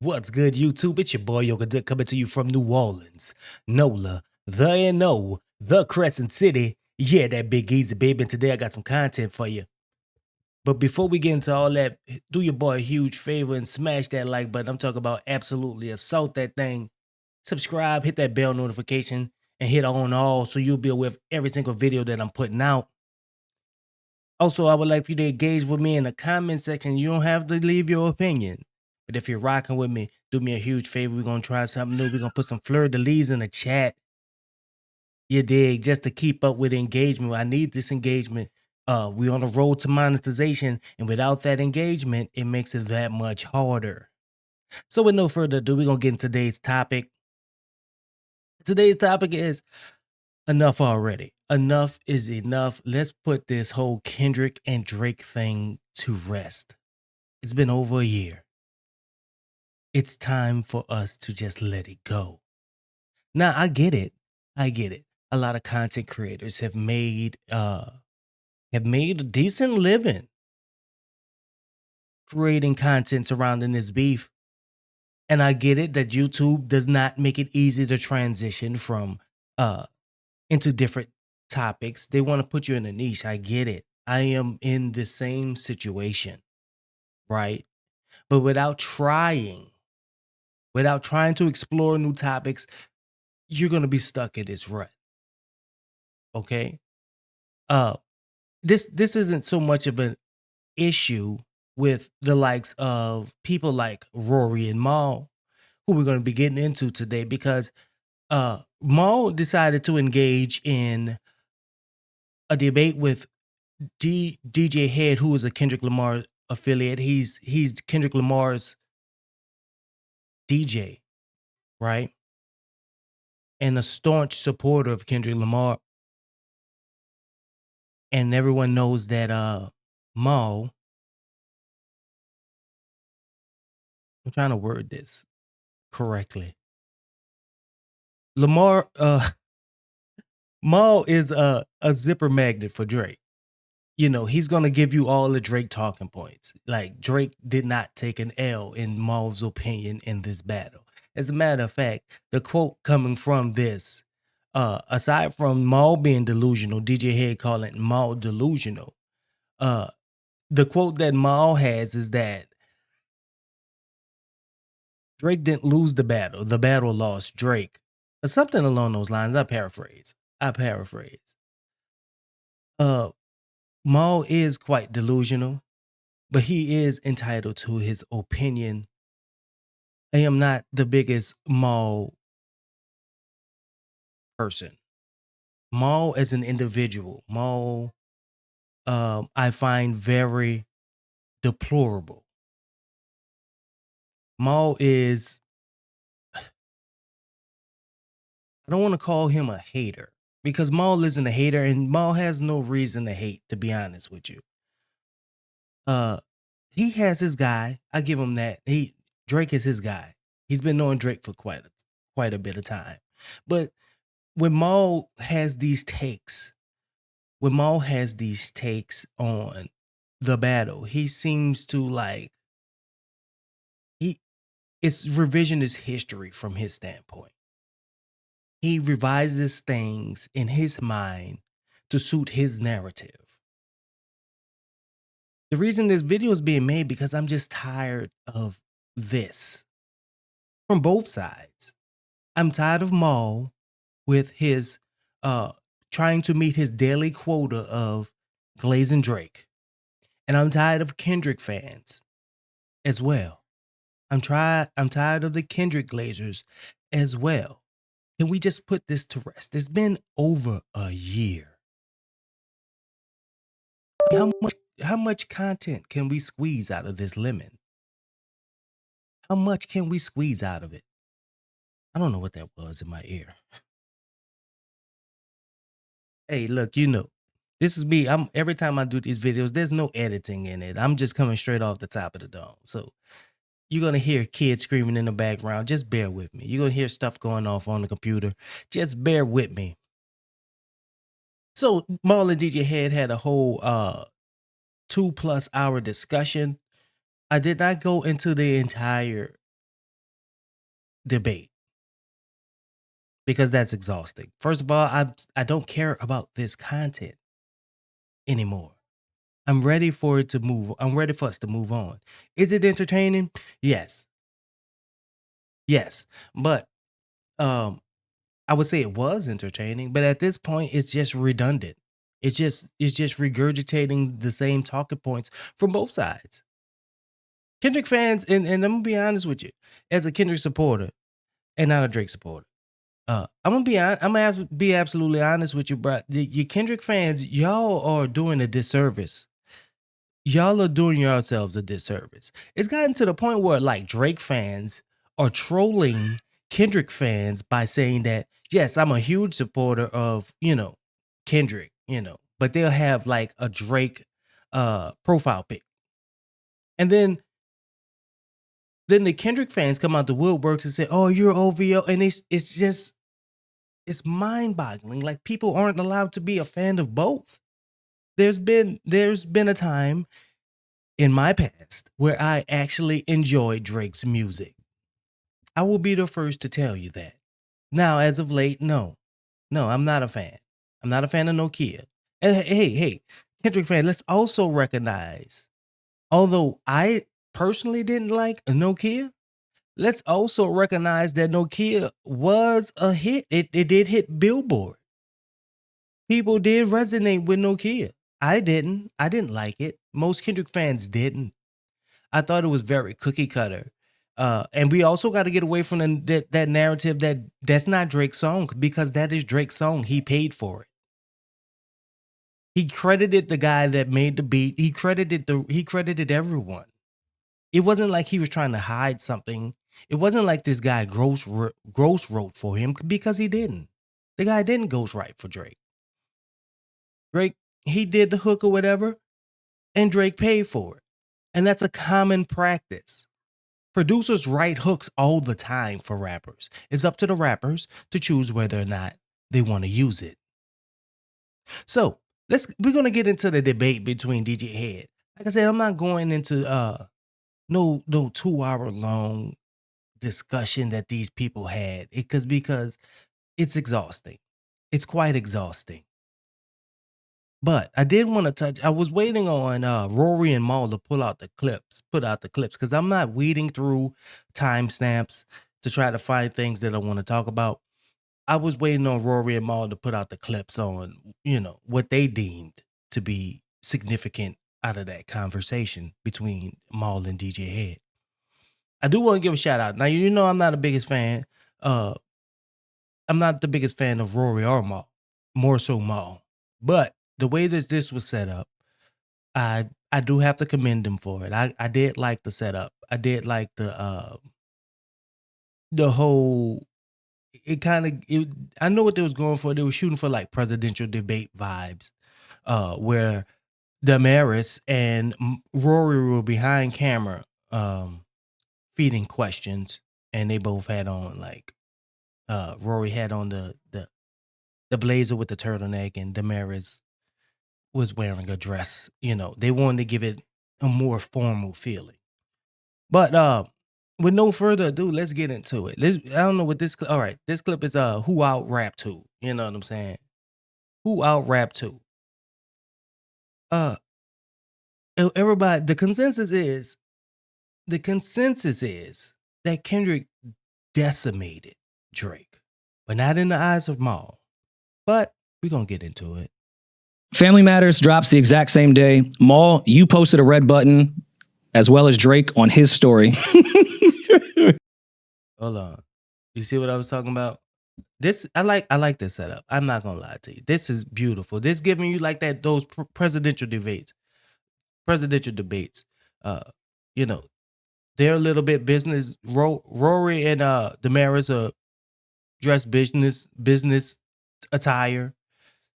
What's good, YouTube? It's your boy Yoga Duck coming to you from New Orleans, NOLA, the N.O., the Crescent City. Yeah, that Big Easy, baby. And today I got some content for you. But before we get into all that, do your boy a huge favor and smash that like button. I'm talking about absolutely assault that thing. Subscribe, hit that bell notification, and hit on all so you'll be aware of every single video that I'm putting out. Also, I would like for you to engage with me in the comment section. You don't have to leave your opinion. But if you're rocking with me, do me a huge favor. We're going to try something new. We're going to put some fleur-de-lis in the chat. You dig? Just to keep up with engagement. I need this engagement. We're on the road to monetization. And without that engagement, it makes it that much harder. So with no further ado, we're going to get into today's topic. Today's topic is enough already. Enough is enough. Let's put this whole Kendrick and Drake thing to rest. It's been over a year. It's time for us to just let it go. Now, I get it. I get it. A lot of content creators have made a decent living creating content surrounding this beef. And I get it that YouTube does not make it easy to transition from into different topics. They want to put you in a niche. I get it. I am in the same situation, right? But without trying to explore new topics, you're going to be stuck in this rut. Okay? Uh this isn't so much of an issue with the likes of people like Rory and Mal, who we're going to be getting into today, because Mal decided to engage in a debate with DJ Hed, who is a Kendrick Lamar affiliate. He's Kendrick Lamar's DJ, right? And a staunch supporter of Kendrick Lamar. And everyone knows that Mal, I'm trying to word this correctly. Lamar Mal is a zipper magnet for Drake. You know, he's gonna give you all the Drake talking points. Like, Drake did not take an L in Mal's opinion in this battle. As a matter of fact, the quote coming from this, aside from Mal being delusional, DJ Hed calling Mal delusional, the quote that Mal has is that Drake didn't lose the battle lost Drake. Or something along those lines. I paraphrase. Mal is quite delusional, but he is entitled to his opinion. I am not the biggest Mal person. Mal as an individual, Mal, I find very deplorable. Mal is, I don't want to call him a hater, because Mal isn't a hater, and Mal has no reason to hate, to be honest with you. He has his guy. I give him that. Drake is his guy. He's been knowing Drake for quite a bit of time. But when Mal has these takes, on the battle, he seems to like it's revisionist history from his standpoint. He revises things in his mind to suit his narrative. The reason this video is being made, because I'm just tired of this from both sides. I'm tired of Mal with his trying to meet his daily quota of glazing Drake. And I'm tired of Kendrick fans as well. I'm tired of the Kendrick glazers as well. Can we just put this to rest? It's been over a year. How much content can we squeeze out of this lemon? How much can we squeeze out of it? I don't know what that was in my ear. Hey, look, this is me. Every time I do these videos, there's no editing in it. I'm just coming straight off the top of the dome. So you're gonna hear kids screaming in the background. Just bear with me. You're gonna hear stuff going off on the computer. Just bear with me. So Mal and DJ Hed had a whole 2+ hour discussion. I did not go into the entire debate because that's exhausting. First of all, I don't care about this content anymore. I'm ready for it to move. I'm ready for us to move on. Is it entertaining? Yes. Yes. But um I would say it was entertaining, but at this point it's just redundant. It's just regurgitating the same talking points from both sides. Kendrick fans, and I'm gonna be honest with you, as a Kendrick supporter and not a Drake supporter. I'm gonna have to be absolutely honest with you, bro. You Kendrick fans, y'all are doing a disservice. Y'all are doing yourselves a disservice. It's gotten to the point where like Drake fans are trolling Kendrick fans by saying that, yes, I'm a huge supporter of, Kendrick, but they'll have like a Drake profile pic. And then the Kendrick fans come out the woodworks and say, "Oh, you're OVO," and it's mind-boggling. Like people aren't allowed to be a fan of both. There's been a time in my past where I actually enjoyed Drake's music. I will be the first to tell you that. Now, as of late, no. No, I'm not a fan. I'm not a fan of Nokia. And hey, Kendrick fan, let's also recognize, although I personally didn't like Nokia, let's also recognize that Nokia was a hit. It did hit Billboard. People did resonate with Nokia. I didn't. I didn't like it. Most Kendrick fans didn't. I thought it was very cookie cutter. And we also got to get away from that narrative that's not Drake's song because that is Drake's song. He paid for it. He credited the guy that made the beat. He credited everyone. It wasn't like he was trying to hide something. It wasn't like this guy gross wrote for him because he didn't. The guy didn't ghost write for Drake. Drake, he did the hook or whatever, and Drake paid for it. And that's a common practice. Producers write hooks all the time for rappers. It's up to the rappers to choose whether or not they want to use it. So we're gonna get into the debate between DJ Head. Like I said, I'm not going into no 2 hour long discussion that these people had because it's exhausting. It's quite exhausting. But I did want to touch. I was waiting on Rory and Mal to put out the clips, because I'm not weeding through timestamps to try to find things that I want to talk about. I was waiting on Rory and Mal to put out the clips on, what they deemed to be significant out of that conversation between Mal and DJ Head. I do want to give a shout out. Now, I'm not the biggest fan. Uh, I'm not the biggest fan of Rory or Mal, more so Mal. But the way that this was set up, I do have to commend them for it. I did like the setup. I did like the whole. It kind of. I know what they was going for. They were shooting for like presidential debate vibes, where Damaris and Rory were behind camera, feeding questions, and they both had on like, Rory had on the blazer with the turtleneck, and Damaris was wearing a dress. They wanted to give it a more formal feeling. But with no further ado, let's get into it. I don't know what this. All right, this clip is who out rapped who. You know what I'm saying? Who out rapped who? Uh, everybody. The consensus is that Kendrick decimated Drake, but not in the eyes of Maul. But we're gonna get into it. Family Matters drops the exact same day. Mal, you posted a red button as well as Drake on his story. Hold on. You see what I was talking about? This I like this setup. I'm not gonna lie to you. This is beautiful. This giving you like those presidential debates. Presidential debates. Uh, you know, they're a little bit business. Rory and Damaris are dressed business attire.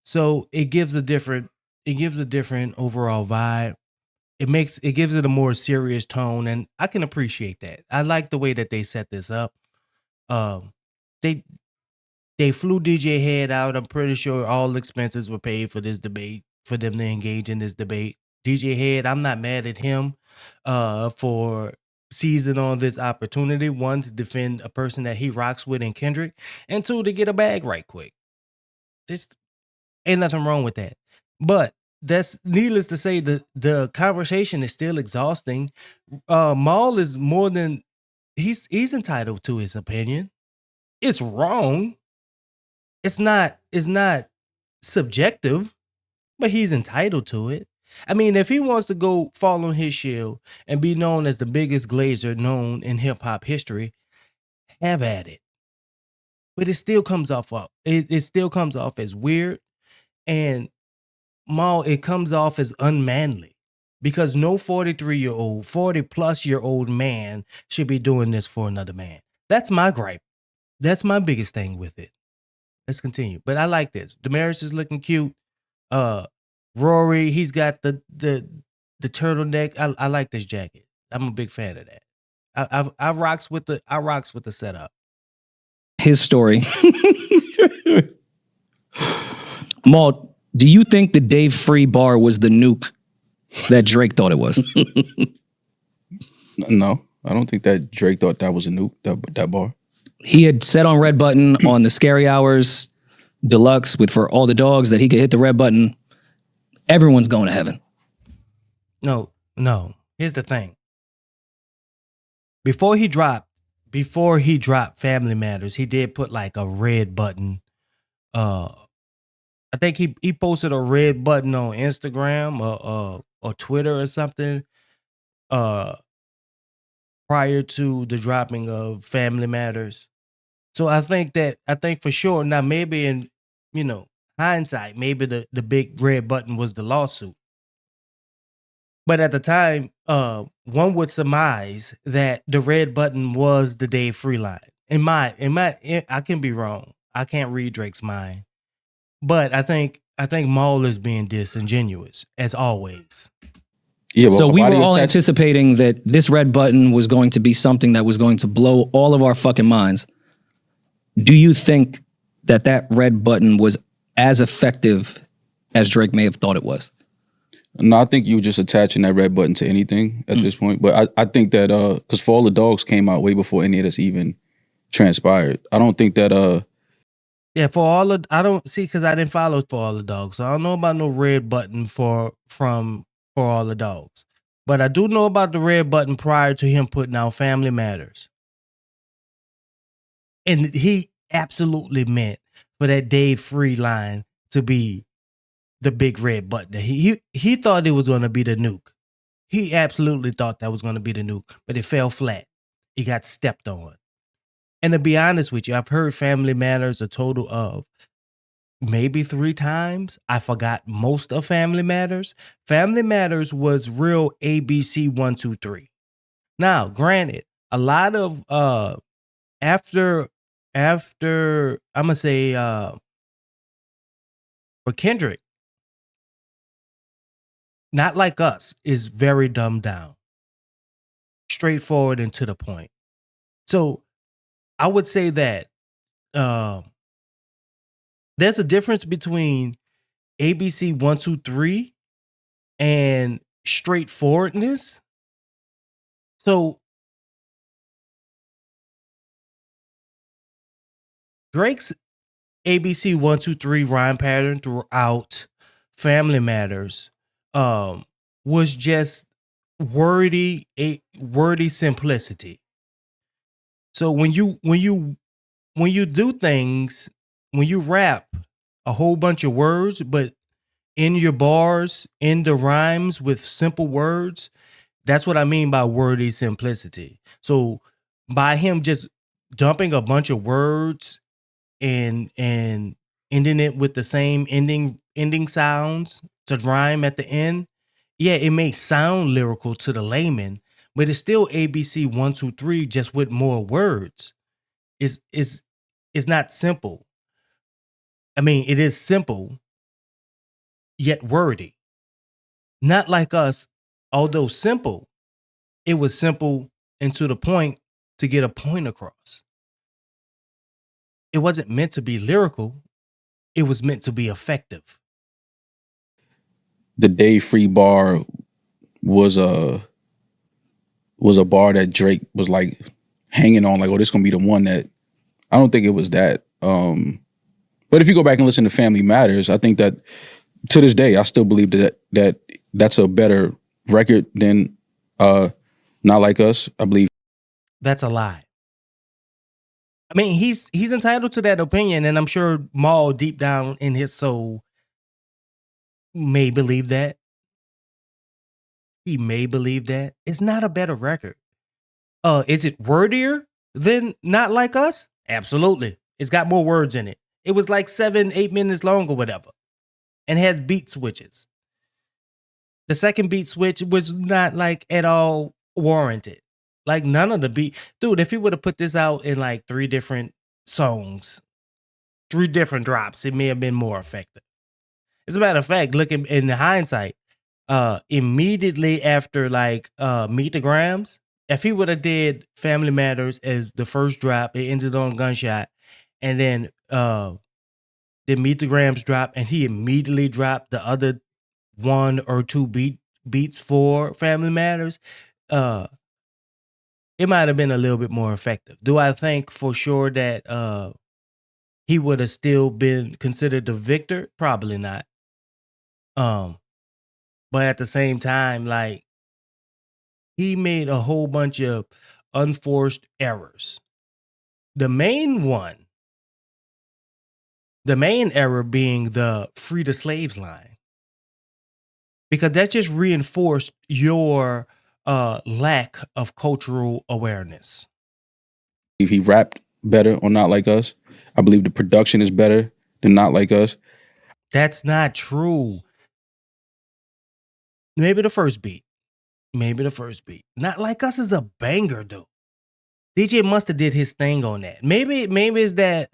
So it gives a different overall vibe. It gives it a more serious tone, and I can appreciate that. I like the way that they set this up. Um, they they flew DJ Head out. I'm pretty sure all expenses were paid for this debate, for them to engage in this debate. DJ Head, I'm not mad at him for seizing on this opportunity. One, to defend a person that he rocks with in Kendrick, and two, to get a bag right quick. Just ain't nothing wrong with that. But that's needless to say, the conversation is still exhausting. Mal is more than he's entitled to his opinion. It's wrong. It's not subjective, but he's entitled to it. I mean, if he wants to go fall on his shield and be known as the biggest glazer known in hip hop history, have at it. But it still comes off it still comes off as weird, and Mal, it comes off as unmanly, because no 43-year-old, 40-plus-year-old man should be doing this for another man. That's my gripe. That's my biggest thing with it. Let's continue. But I like this. Damaris is looking cute. Rory, he's got the turtleneck. I like this jacket. I'm a big fan of that. I rocks with the setup. His story. Maul, do you think the Dave Free bar was the nuke that Drake thought it was? No, I don't think that Drake thought that was a nuke, that bar. He had said on Red Button on the Scary Hours Deluxe with For All the Dogs that he could hit the red button. Everyone's going to heaven. No. Here's the thing. Before he dropped Family Matters, he did put like a red button. I think he posted a red button on Instagram or Twitter or something prior to the dropping of Family Matters. So I think for sure, now maybe in hindsight, maybe the big red button was the lawsuit. But at the time, one would surmise that the red button was the Dave Free line. I can be wrong. I can't read Drake's mind. But I think Maul is being disingenuous, as always. Yeah, so we were all anticipating that this red button was going to be something that was going to blow all of our fucking minds. Do you think that red button was as effective as Drake may have thought it was? No, I think you were just attaching that red button to anything at this point. But I think that because For All the Dogs came out way before any of this even transpired. I don't think that yeah, I don't see, because I didn't follow For All the Dogs, so I don't know about no red button from For All the Dogs. But I do know about the red button prior to him putting out Family Matters. And he absolutely meant for that Dave Free line to be the big red button. He thought it was going to be the nuke. He absolutely thought that was going to be the nuke, but it fell flat. It got stepped on. And to be honest with you, I've heard Family Matters a total of maybe 3 times. I forgot most of Family Matters. Family Matters was real ABC 1, 2, 3. Now, granted, a lot of after I'm gonna say for Kendrick, Not Like Us is very dumbed down, straightforward and to the point. So I would say that there's a difference between ABC 1, 2, 3 and straightforwardness. So Drake's ABC 1, 2, 3 rhyme pattern throughout Family Matters was just wordy simplicity. So when you do things, when you rap a whole bunch of words, but in your bars, in the rhymes with simple words, that's what I mean by wordy simplicity. So by him just dumping a bunch of words and ending it with the same ending sounds to rhyme at the end, yeah, it may sound lyrical to the layman, but it's still ABC 1, 2, 3 just with more words. It's not simple. I mean, it is simple yet wordy. Not Like Us, although simple, it was simple and to the point to get a point across. It wasn't meant to be lyrical. It was meant to be effective. the Dave Free bar was was a bar that Drake was like hanging on, like, oh, this gonna be the one that. I don't think it was that. But if you go back and listen to Family Matters, I think that to this day, I still believe that's a better record than Not Like Us. I believe That's a lie. I mean, he's entitled to that opinion, and I'm sure Mal, deep down in his soul, may believe that. He may believe that. It's not a better record. Is it wordier than Not Like Us? Absolutely. It's got more words in it. It was like 7-8 minutes long or whatever, and has beat switches. The second beat switch was not like at all warranted. Like none of the beat, dude. If he would have put this out in like 3 different songs, 3 different drops, it may have been more effective. As a matter of fact, looking in hindsight, immediately after like Meet the Grams, if he would have did Family Matters as the first drop, it ended on Gunshot, and then Meet the Grams drop, and he immediately dropped the other 1 or 2 beats for Family Matters, it might have been a little bit more effective. Do I think for sure that he would have still been considered the victor? Probably not. But at the same time, like, he made a whole bunch of unforced errors. The main error being the free the slaves line, because that just reinforced your lack of cultural awareness. he rapped better on Not Like Us. I believe the production is better than Not Like Us. That's not true. Maybe the first beat. Not Like Us is a banger, though. DJ Mustard did his thing on that. Maybe it's that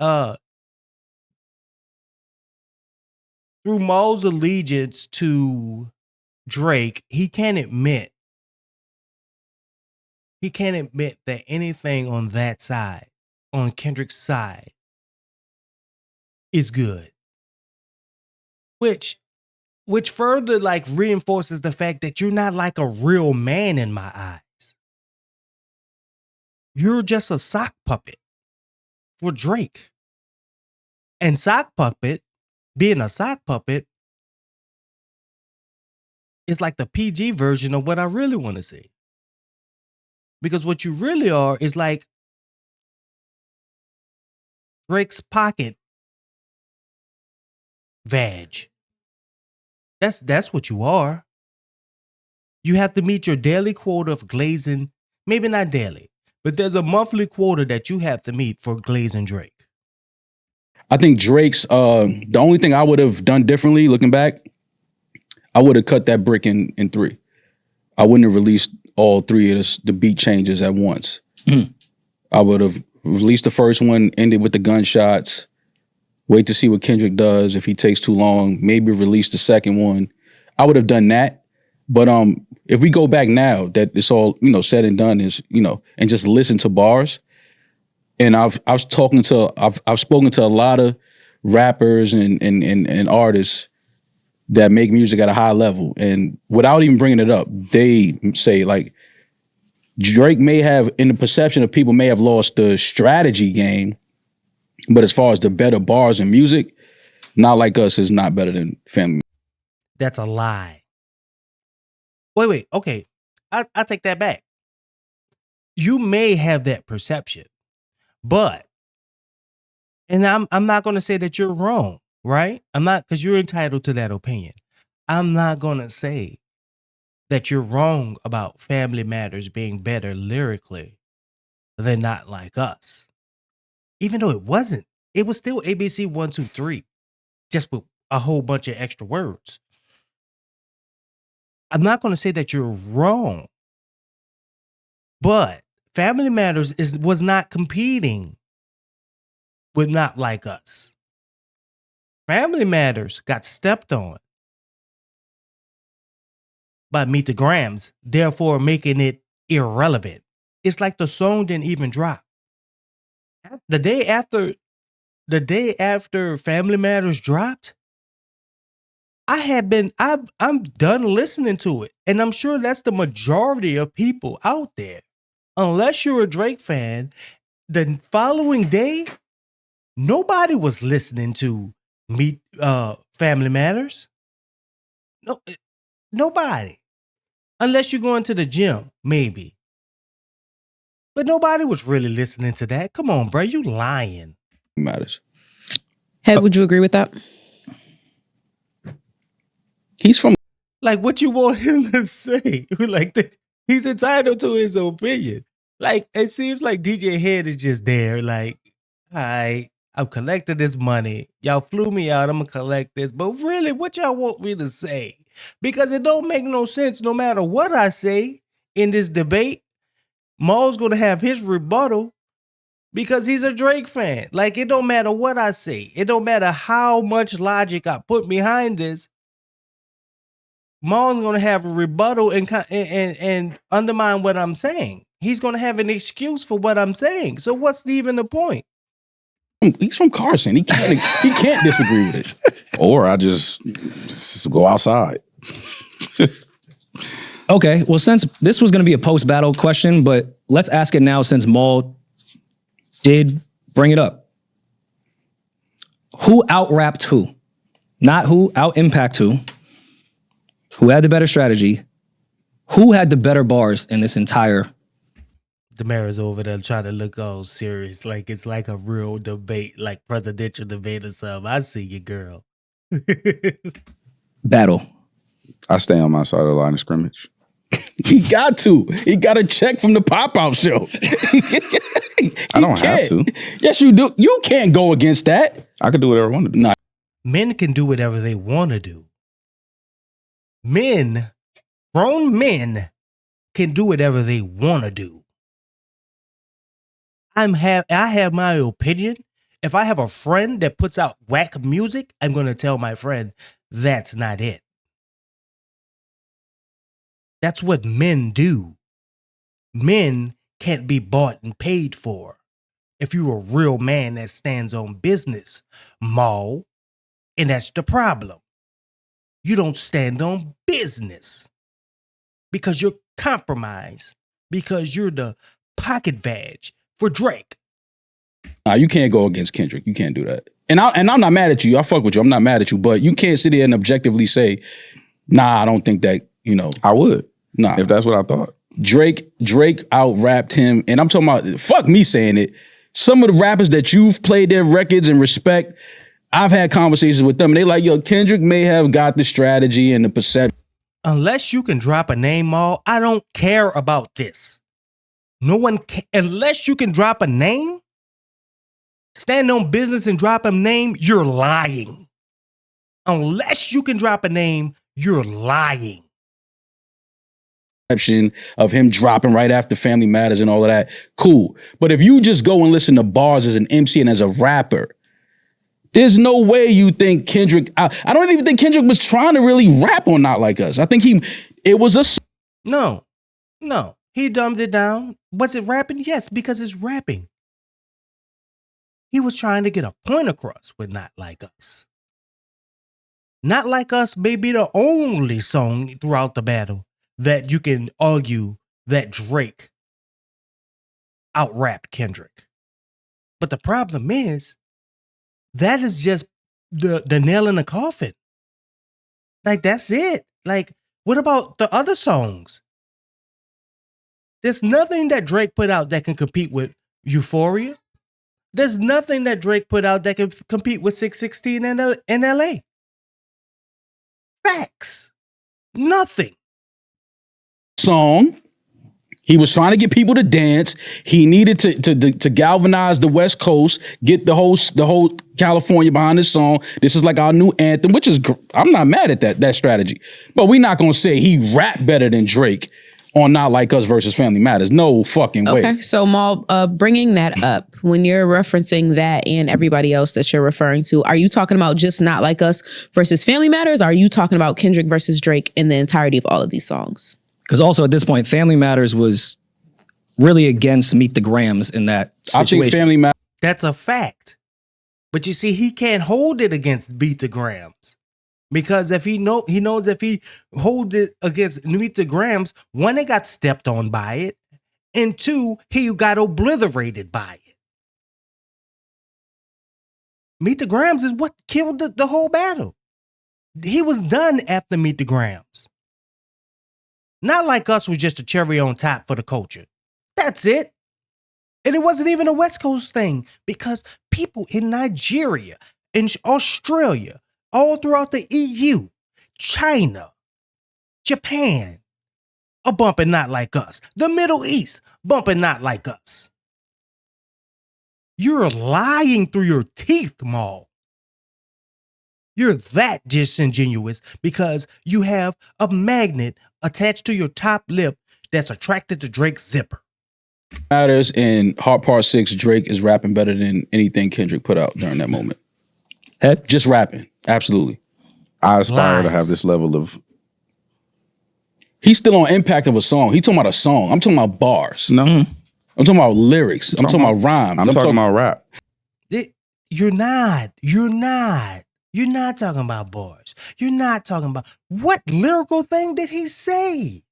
through Maul's allegiance to Drake, he can't admit that anything on that side, on Kendrick's side, is good. Which further like reinforces the fact that you're not like a real man in my eyes. You're just a sock puppet for Drake. And being a sock puppet is like the PG version of what I really want to see. Because what you really are is like Drake's pocket vag. That's what you are. You have to meet your daily quota of glazing, maybe not daily, but there's a monthly quota that you have to meet for glazing Drake. I think Drake's the only thing I would have done differently, looking back, I would have cut that brick in 3. I wouldn't have released all 3 of the beat changes at once. I would have released the first one, ended with the gunshots, wait to see what Kendrick does. If he takes too long, maybe release the second one. I would have done that. But if we go back now that it's all, said and done, is, and just listen to bars, and I've spoken to a lot of rappers and artists that make music at a high level, and without even bringing it up, they say like Drake may have, in the perception of people, may have lost the strategy game, but as far as the better bars and music, Not Like Us is not better than Family. That's a lie. Wait, okay. I take that back. You may have that perception, but, and I'm not going to say that you're wrong, right? I'm not, because you're entitled to that opinion. I'm not going to say that you're wrong about Family Matters being better lyrically than Not Like Us. Even though it wasn't. It was still ABC 1, 2, 3, just with a whole bunch of extra words. I'm not going to say that you're wrong, but Family Matters was not competing with Not Like Us. Family Matters got stepped on by Meet the Grams, therefore making it irrelevant. It's like the song didn't even drop. The day after Family Matters dropped, I'm done listening to it. And I'm sure that's the majority of people out there. unless you're a Drake fan, the following day, nobody was listening to Family Matters. No, nobody. Unless you're going to the gym, maybe. But nobody was really listening to that. Come on, bro. You lying. Matters. Head, would you agree with that? He's from Like, what you want him to say? Like this. He's entitled to his opinion. Like, it seems like DJ Hed is just there. Like, I'm collecting this money. Y'all flew me out. I'm going to collect this. But really, what y'all want me to say? Because it don't make no sense no matter what I say in this debate. Mal's going to have his rebuttal because he's a Drake fan. Like, it don't matter what I say. It don't matter how much logic I put behind this. Mal's going to have a rebuttal and undermine what I'm saying. He's going to have an excuse for what I'm saying. So what's even the point? He's from Carson. He can't disagree with it. Or I just go outside. Okay, well, since this was going to be a post-battle question, but let's ask it now since Mal did bring it up. Who out-rapped who? Not who out-impact who. Who had the better strategy? Who had the better bars in this entire... Damara's over there trying to look all serious, like it's like a real debate, like presidential debate or something. I see you, girl. battle? I stay on my side of the line of scrimmage. He got to. He got a check from the pop-out show. I don't have to. Yes, you do. You can't go against that. I can do whatever I want to do. Nah. Men can do whatever they want to do. Men, grown men, can do whatever they want to do. I have my opinion. If I have a friend that puts out whack music, I'm going to tell my friend that's not it. That's what men do. Men can't be bought and paid for. If you're a real man that stands on business, Mal, and that's the problem. You don't stand on business because you're compromised, because you're the pocket vag for Drake. You can't go against Kendrick. You can't do that. And I'm not mad at you. I fuck with you. I'm not mad at you. But you can't sit here and objectively say, nah, I don't think that, I would. Nah. If that's what I thought. Drake out-rapped him. And I'm talking about, fuck me saying it. Some of the rappers that you've played their records and respect, I've had conversations with them. And they like, yo, Kendrick may have got the strategy and the perception. Unless you can drop a name, Mal, I don't care about this. No one can, unless you can drop a name, stand on business and drop a name, you're lying. Unless you can drop a name, you're lying. Of him dropping right after Family Matters and all of that, cool. But if you just go and listen to bars as an MC and as a rapper, there's no way you think Kendrick, I don't even think Kendrick was trying to really rap on Not Like Us. I think it was a... No. He dumbed it down. Was it rapping? Yes, because it's rapping. He was trying to get a point across with Not Like Us. Not Like Us may be the only song throughout the battle that you can argue that Drake out-rapped Kendrick. But the problem is, that is just the nail in the coffin. Like, that's it. Like, what about the other songs? There's nothing that Drake put out that can compete with Euphoria. There's nothing that Drake put out that can compete with 616 in LA. Facts. Nothing. Song. He was trying to get people to dance. He needed to galvanize the West Coast, get the whole California behind this song. This is like our new anthem, which is, I'm not mad at that strategy. But we're not going to say he rapped better than Drake on Not Like Us versus Family Matters. No fucking way. Okay, so Mal, bringing that up, when you're referencing that and everybody else that you're referring to, are you talking about just Not Like Us versus Family Matters? Or are you talking about Kendrick versus Drake in the entirety of all of these songs? Because also at this point, Family Matters was really against Meet the Grams in that situation. I think Family Matters. That's a fact. But you see, he can't hold it against Meet the Grams. Because if he knows if he holds it against Meet the Grams, one, they got stepped on by it. and 2, he got obliterated by it. Meet the Grams is what killed the whole battle. He was done after Meet the Grams. Not Like Us was just a cherry on top for the culture. That's it. And it wasn't even a West Coast thing because people in Nigeria, in Australia, all throughout the EU, China, Japan are bumping Not Like Us. The Middle East bumping Not Like Us. You're lying through your teeth, Mal. You're that disingenuous because you have a magnet attached to your top lip that's attracted to Drake's zipper. Matters in Heart Part 6, Drake is rapping better than anything Kendrick put out during that moment. Head? Just rapping. Absolutely. I aspire to Lies. have this level of He's still on impact of a song. He's talking about a song. I'm talking about bars. no. I'm talking about lyrics. I'm talking about rhymes. I'm talking about rap. You're not talking about bars. You're not talking about what lyrical thing did he say?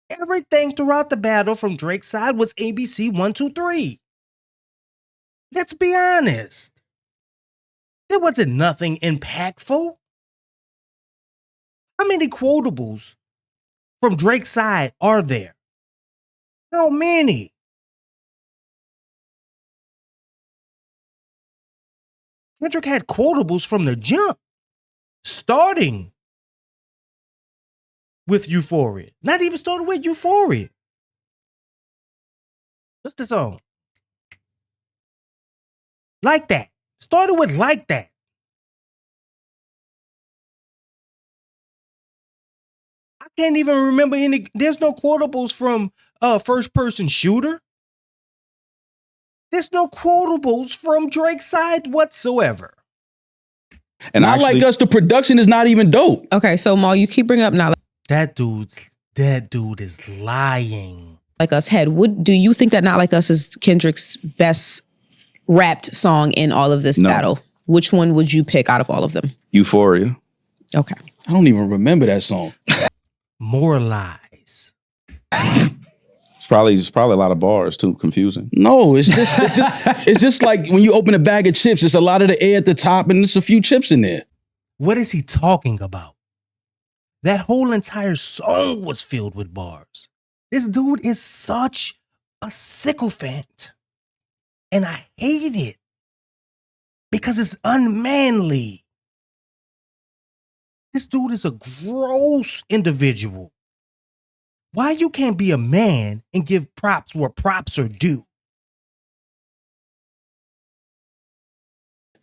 Everything throughout the battle from Drake's side was ABC 1, 2, 3. Let's be honest. There wasn't nothing impactful. How many quotables from Drake's side are there? How many? Kendrick had quotables from the jump, starting with Euphoria. Not even started with Euphoria. What's the song? Like That. Started with Like That. I can't even remember any. There's no quotables from First Person Shooter. There's no quotables from Drake's side whatsoever. And Not actually, Like Us, the production is not even dope. Okay, so Mal, you keep bringing up Not That dude is lying. Like Us. Head, what do you think that Not Like Us is Kendrick's best rapped song in all of this No. battle? Which one would you pick out of all of them? Euphoria. Okay. I don't even remember that song. More lies. It's probably a lot of bars too. Confusing. No, it's just like when you open a bag of chips, it's a lot of the air at the top and there's a few chips in there. What is he talking about? That whole entire song was filled with bars. This dude is such a sycophant. And I hate it because it's unmanly. This dude is a gross individual. Why you can't be a man and give props where props are due?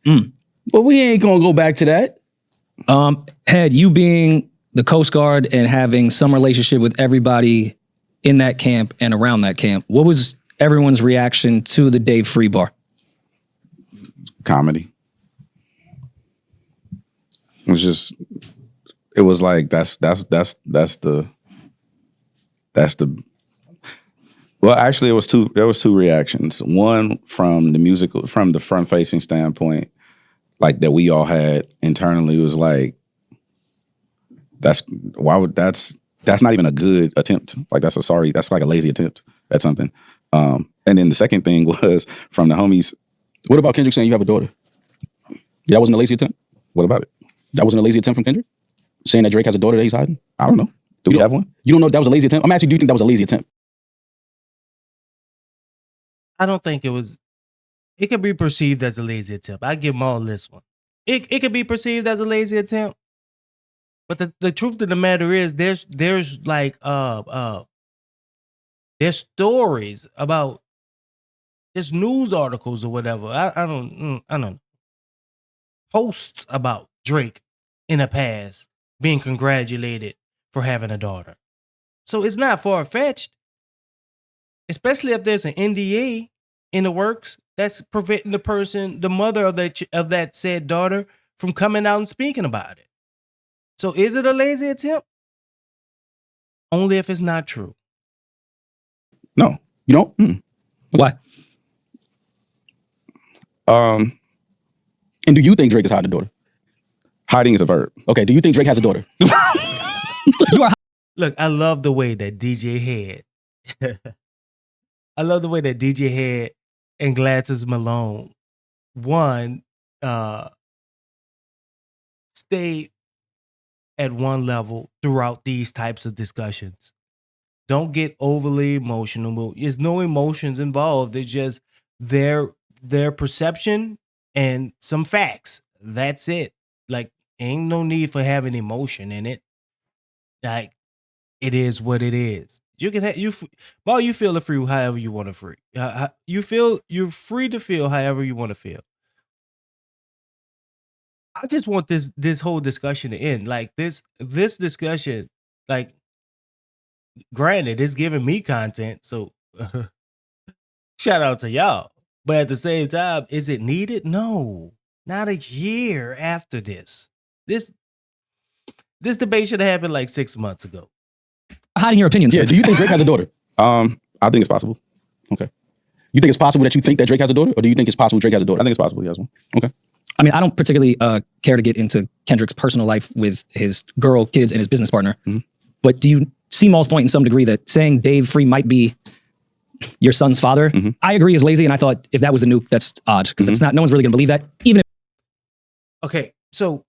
But we ain't gonna go back to that. Head, you being the Coast Guard and having some relationship with everybody in that camp and around that camp, what was everyone's reaction to the Dave Free bar? Comedy. It was like that's the well, actually there was two reactions. One from the front facing standpoint, like that we all had internally, was like, that's not even a good attempt. Like that's like a lazy attempt at something. And then the second thing was from the homies. What about Kendrick saying you have a daughter? That wasn't a lazy attempt? What about it? That wasn't a lazy attempt from Kendrick? Saying that Drake has a daughter that he's hiding? I don't know. Do we have one? You don't know if that was a lazy attempt? I'm asking, do you think that was a lazy attempt? I don't think it was. It could be perceived as a lazy attempt. I give Maul this one. It could be perceived as a lazy attempt, but the truth of the matter is, there's like there's stories about, there's news articles or whatever. I don't know. Posts about Drake in the past being congratulated for having a daughter. So it's not far-fetched, especially if there's an NDA in the works that's preventing the mother of that said daughter from coming out and speaking about it. So is it a lazy attempt? Only if it's not true. No. You don't? Why? And do you think Drake is hiding a daughter? Hiding is a verb. Okay, do you think Drake has a daughter? Look, I love the way that DJ Hed I love the way that DJ Hed and Glasses Malone one stayed at one level throughout these types of discussions. Don't get overly emotional. There's no emotions involved. It's just their perception and some facts. That's it. Like, ain't no need for having emotion in it. Like, it is what it is. You can have you feel it free however you want to free. You're free to feel however you want to feel. I just want this whole discussion to end. Like this discussion, like, granted, it's giving me content, so shout out to y'all. But at the same time, is it needed? No, not a year after this. This debate should have happened like 6 months ago. Hiding your opinions. Yeah. Do you think Drake has a daughter? I think it's possible. Okay. You think it's possible that you think that Drake has a daughter, or do you think it's possible Drake has a daughter? I think it's possible he has one. Okay. I mean, I don't particularly care to get into Kendrick's personal life with his girl, kids, and his business partner. Mm-hmm. But do you see Maul's point in some degree that saying Dave Free might be your son's father? Mm-hmm. I agree is lazy, and I thought if that was the nuke, that's odd because it's not. No one's really going to believe that, even if. Okay, so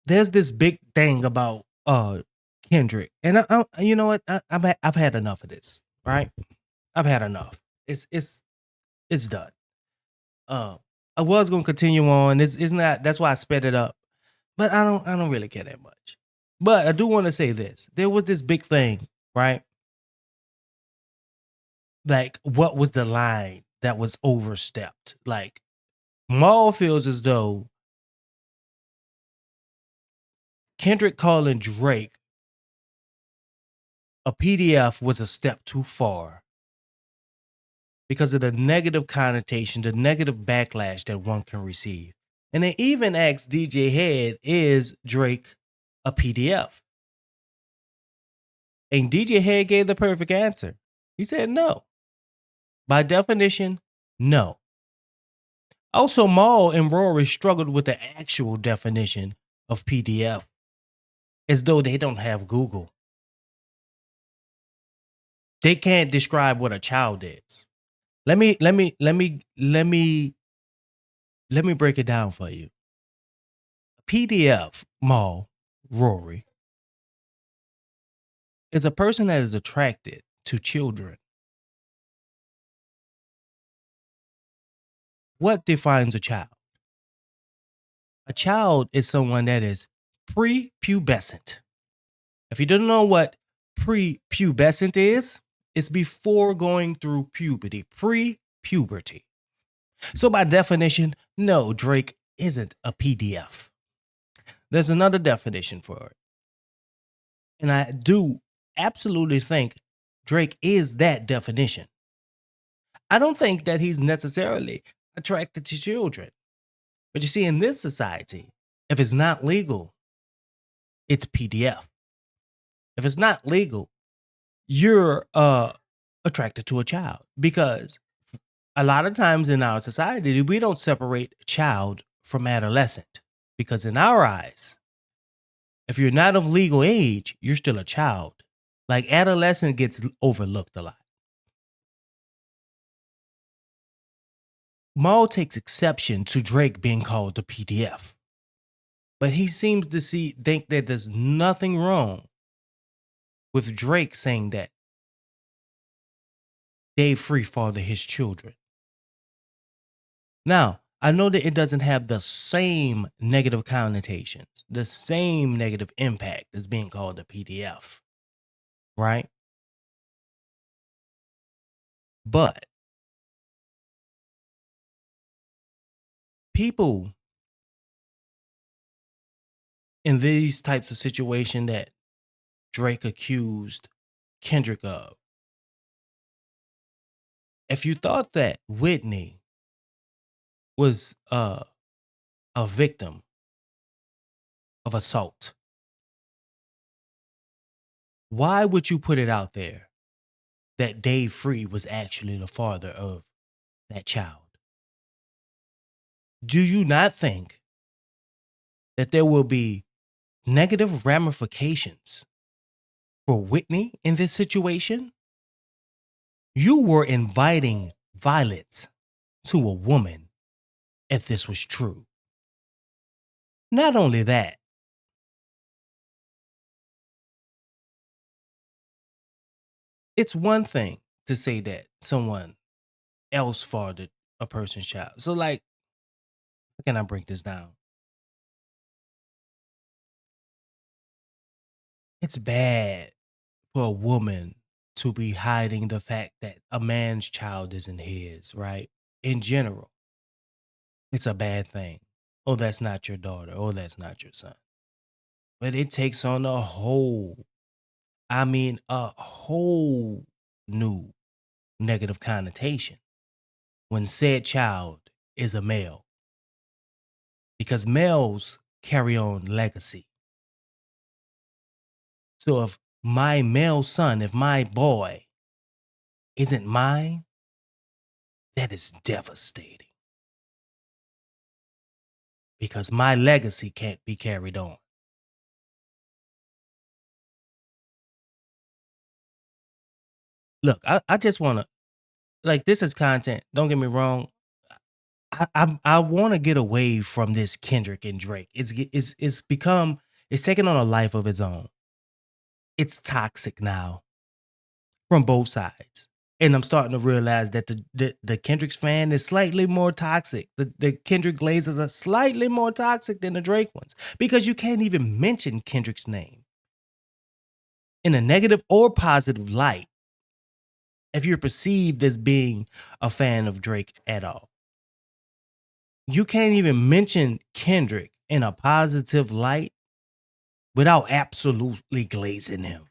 there's this big thing about Kendrick, and I you know what? I've had enough of this. Right? I've had enough. It's done. I was gonna continue on. It's not. That's why I sped it up. But I don't really care that much. But I do want to say this. There was this big thing, right? Like, what was the line that was overstepped? Like, Maul feels as though Kendrick calling Drake a PDF was a step too far because of the negative connotation, the negative backlash that one can receive. And they even asked DJ Hed, is Drake a PDF? And DJ Hed gave the perfect answer. He said no. By definition, no. Also, Maul and Rory struggled with the actual definition of PDF, as though they don't have Google. They can't describe what a child is. Let me break it down for you. PDF, Maul, Rory, is a person that is attracted to children. What defines a child? A child is someone that is prepubescent. If you don't know what prepubescent is, it's before going through puberty, pre-puberty. So by definition, no, Drake isn't a PDF. There's another definition for it. And I do absolutely think Drake is that definition. I don't think that he's necessarily attracted to children. But you see, in this society, if it's not legal, it's PDF. If it's not legal, you're attracted to a child, because a lot of times in our society, we don't separate child from adolescent, because in our eyes, if you're not of legal age, you're still a child. Like, adolescent gets overlooked a lot. Maul takes exception to Drake being called the PDF, but he seems to think that there's nothing wrong with Drake saying that Dave Free father his children. Now, I know that it doesn't have the same negative connotations, the same negative impact as being called a PDF, right? But people in these types of situations that Drake accused Kendrick of, if you thought that Whitney was a victim of assault, why would you put it out there that Dave Free was actually the father of that child? Do you not think that there will be negative ramifications for Whitney in this situation? You were inviting violence to a woman if this was true. Not only that, it's one thing to say that someone else fathered a person's child. So, like, how can I break this down? It's bad for a woman to be hiding the fact that a man's child isn't his, right? In general, it's a bad thing. Oh, that's not your daughter. Oh, that's not your son. But it takes on a whole new negative connotation when said child is a male. Because males carry on legacy. So if my male son, if my boy isn't mine, that is devastating. Because my legacy can't be carried on. Look, I just want to, like, this is content. Don't get me wrong. I want to get away from this Kendrick and Drake. It's taking on a life of its own. It's toxic now from both sides. And I'm starting to realize that the Kendrick's fan is slightly more toxic. The Kendrick glazers are slightly more toxic than the Drake ones because you can't even mention Kendrick's name in a negative or positive light if you're perceived as being a fan of Drake at all. You can't even mention Kendrick in a positive light without absolutely glazing him.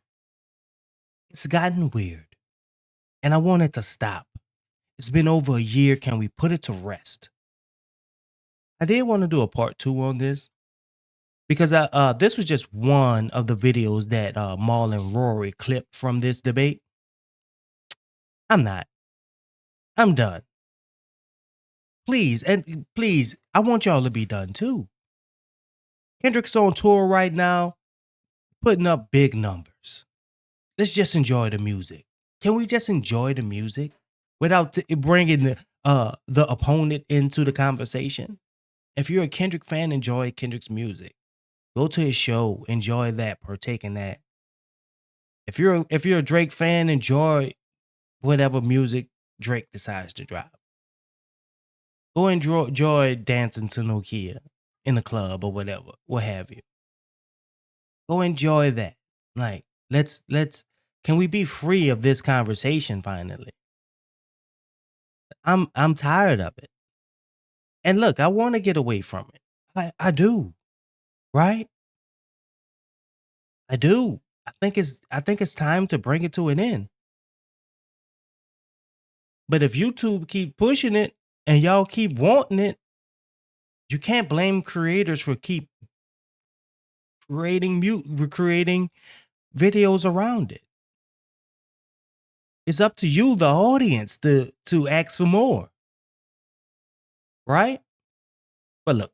It's gotten weird. And I want it to stop. It's been over a year. Can we put it to rest? I did want to do a part 2 on this because this was just one of the videos that Mal and Rory clipped from this debate. I'm not. I'm done. Please, I want y'all to be done too. Kendrick's on tour right now, putting up big numbers. Let's just enjoy the music. Can we just enjoy the music without bringing the opponent into the conversation? If you're a Kendrick fan, enjoy Kendrick's music. Go to his show, enjoy that, partake in that. If you're a Drake fan, enjoy whatever music Drake decides to drop. Go enjoy dancing to Nokia in the club or whatever, what have you. Go enjoy that. Like, let's can we be free of this conversation finally? I'm tired of it. And look, I want to get away from it. I do. Right? I do. I think it's time to bring it to an end. But if YouTube keep pushing it and y'all keep wanting it, you can't blame creators for keep creating videos around it. It's up to you, the audience, to ask for more. Right? But look,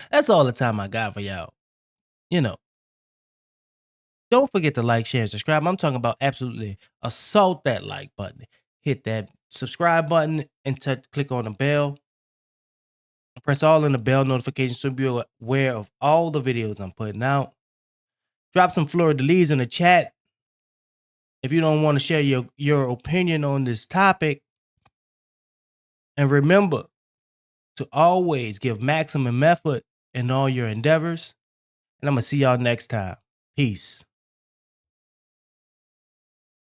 that's all the time I got for y'all. You know, don't forget to like, share, and subscribe. I'm talking about absolutely assault that like button. Hit that subscribe button and click on the bell. Press all in the bell notifications to be aware of all the videos I'm putting out. Drop some fleur-de-lis in the chat if you don't want to share your opinion on this topic. And remember to always give maximum effort in all your endeavors. And I'm going to see y'all next time. Peace.